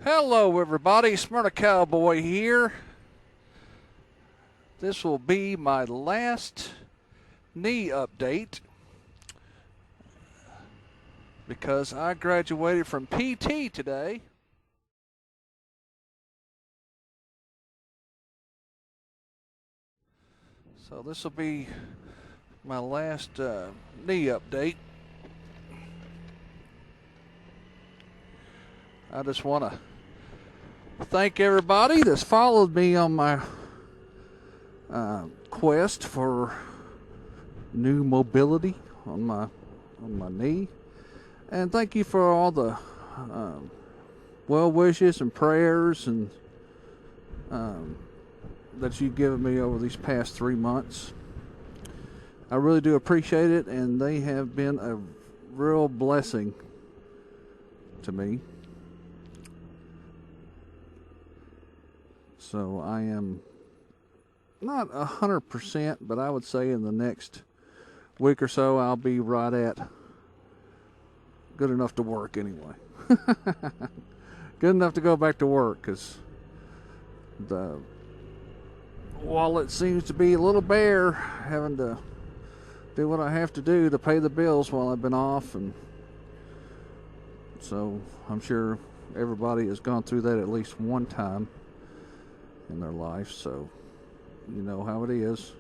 Hello everybody, Smyrna Cowboy here. This will be my last knee update because I graduated from PT today. So this will be my last knee update. I just want to thank everybody that's followed me on my quest for new mobility on my knee, and thank you for all the well wishes and prayers and that you've given me over these past 3 months. I really do appreciate it, and they have been a real blessing to me. So I am not 100%, but I would say in the next week or so I'll be right at good enough to work anyway. Good enough to go back to work, because the wallet seems to be a little bare, having to do what I have to do to pay the bills while I've been off. And so I'm sure everybody has gone through that at least one time in their life, so you know how it is.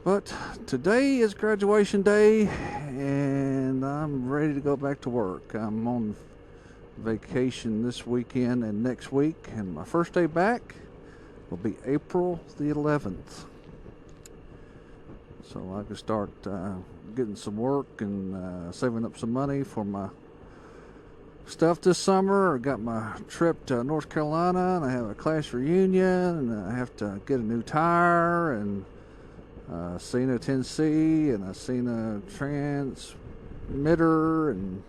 But today is graduation day, and I'm ready to go back to work. I'm on vacation this weekend and next week, and my first day back will be April the 11th. So I can start getting some work and saving up some money for my stuff this summer. I got my trip to North Carolina, and I have a class reunion, and I have to get a new tire, and Cena Tennessee, and a Cena transmitter, and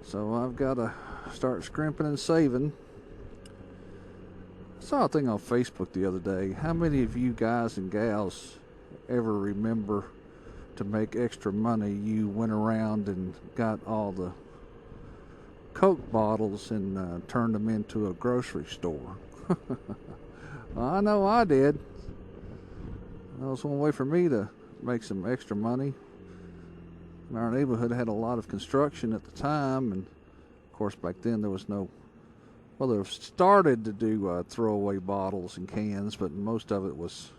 so I've got to start scrimping and saving. I saw a thing on Facebook the other day. How many of you guys and gals ever remember to make extra money? You went around and got all the Coke bottles and turned them into a grocery store. Well, I know I did. That was one way for me to make some extra money. And our neighborhood had a lot of construction at the time, and of course back then there was no, well, they started to do throwaway bottles and cans, but most of it was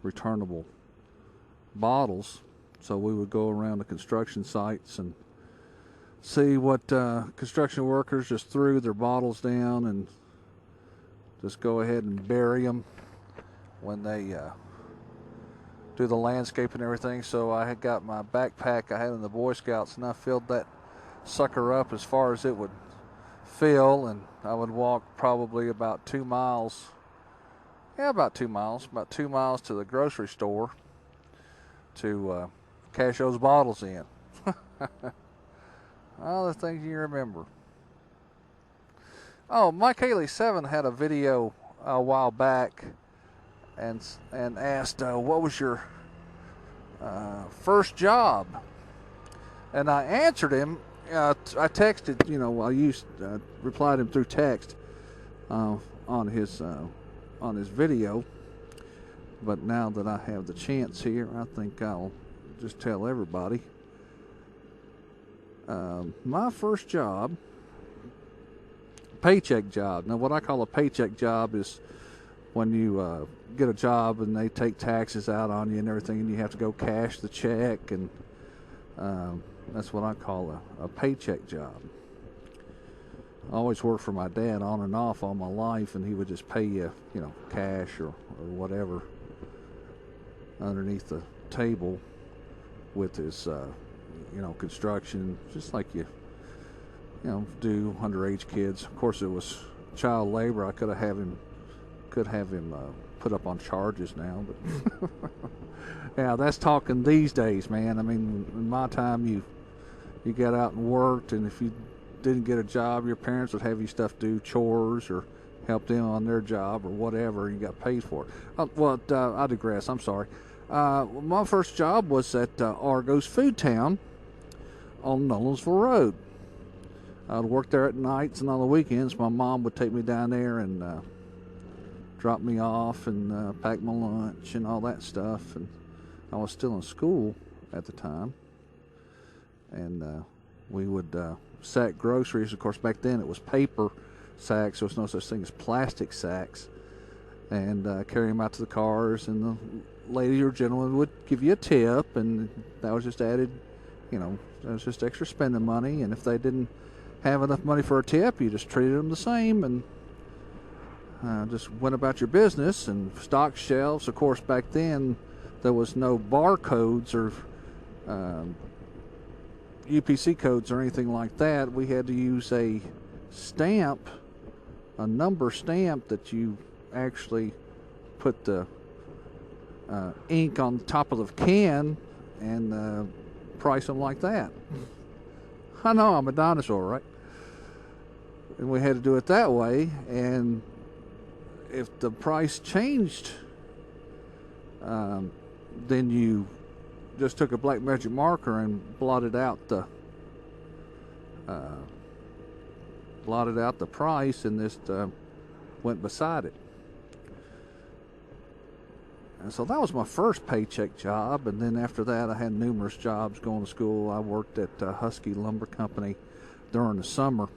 returnable bottles. So we would go around the construction sites and see what construction workers just threw their bottles down, and just go ahead and bury them when they do the landscape and everything. So I had got my backpack I had in the Boy Scouts, and I filled that sucker up as far as it would fill, and I would walk probably about 2 miles. Yeah, about 2 miles. About 2 miles to the grocery store to cash those bottles in. All the things you remember. Oh, Mike Haley 7 had a video a while back and asked, what was your first job? And I answered him. I texted, I replied him through text on his video. But now that I have the chance here, I think I'll just tell everybody. My first job, paycheck job. Now, what I call a paycheck job is when you get a job and they take taxes out on you and everything, and you have to go cash the check, and that's what I call a paycheck job. I always worked for my dad on and off all my life, and he would just pay you, cash or whatever underneath the table with his construction, just like you do underage kids. Of course, it was child labor. I could have him put up on charges now, but yeah, that's talking these days, man. I mean, in my time, you got out and worked, and if you didn't get a job, your parents would have you do chores or help them on their job or whatever, and you got paid for it. I digress. I'm sorry. My first job was at Argos Food Town on Nolensville Road. I would work there at nights, and on the weekends my mom would take me down there and drop me off and pack my lunch and all that stuff. And I was still in school at the time, and we would sack groceries. Of course, back then it was paper sacks. There was no such thing as plastic sacks, and carry them out to the cars. And the lady or gentleman would give you a tip, and that was just added, that was just extra spending money. And if they didn't have enough money for a tip, you just treated them the same and just went about your business. And stock shelves, of course, back then there was no barcodes or UPC codes or anything like that. We had to use a stamp, a number stamp that you actually put the ink on the top of the can and price them like that. I know, I'm a dinosaur, right? And we had to do it that way. And if the price changed, then you just took a black magic marker and blotted out the price and just went beside it. And so that was my first paycheck job. And then after that, I had numerous jobs going to school. I worked at Husky Lumber Company during the summer,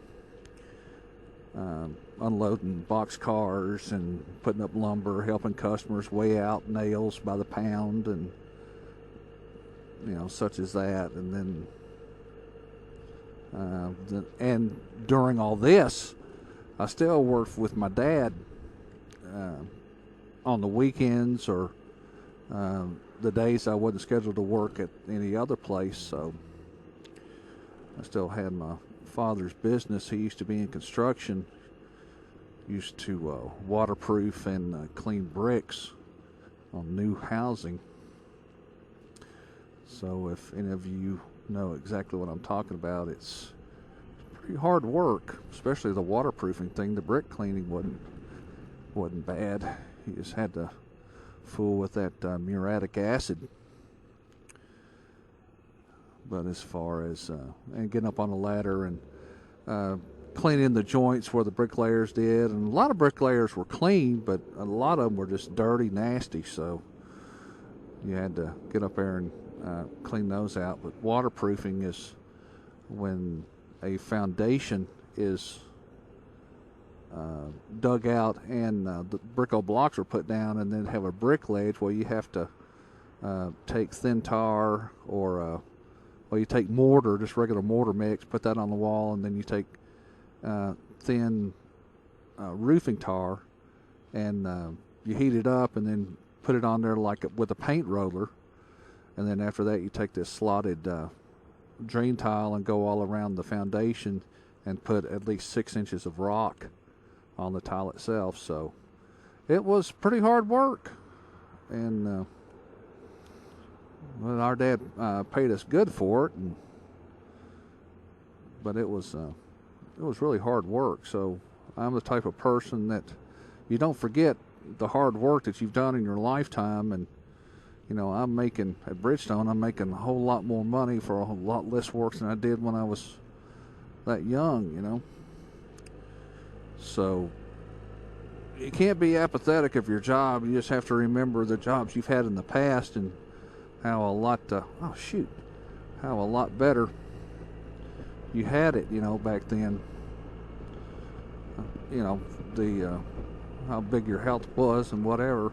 unloading box cars and putting up lumber, helping customers weigh out nails by the pound, and such as that. And then and during all this, I still worked with my dad on the weekends or the days I wasn't scheduled to work at any other place. So I still had my father's business. He used to be in construction, used to waterproof and clean bricks on new housing. So if any of you know exactly what I'm talking about, it's pretty hard work, especially the waterproofing thing. The brick cleaning wasn't bad. You just had to fool with that muriatic acid. But as far as and getting up on a ladder and cleaning the joints where the bricklayers did, and a lot of bricklayers were clean, but a lot of them were just dirty, nasty. So you had to get up there and clean those out. But waterproofing is when a foundation is dug out and the brick blocks are put down, and then have a brick ledge where you have to take thin tar or you take mortar, just regular mortar mix, put that on the wall, and then you take thin roofing tar and you heat it up and then put it on there like with a paint roller. And then after that, you take this slotted drain tile and go all around the foundation and put at least 6 inches of rock on the tile itself. So it was pretty hard work. And well, our dad paid us good for it, but it was really hard work. So I'm the type of person that you don't forget the hard work that you've done in your lifetime. And I'm making at Bridgestone, I'm making a whole lot more money for a whole lot less work than I did when I was that young. So you can't be apathetic of your job. You just have to remember the jobs you've had in the past and how a lot better you had it, back then. How big your health was and whatever.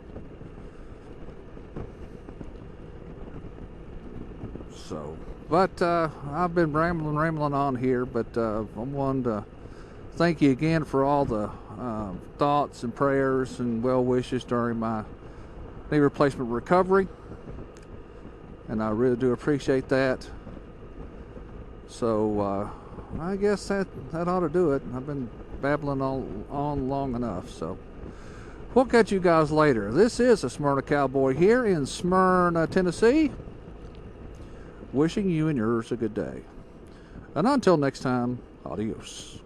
So, but I've been rambling on here, but I wanted to thank you again for all the thoughts and prayers and well wishes during my knee replacement recovery, and I really do appreciate that. So I guess that ought to do it. I've been babbling on long enough, so we'll catch you guys later. This is a Smyrna Cowboy here in Smyrna, Tennessee, wishing you and yours a good day. And until next time, adios.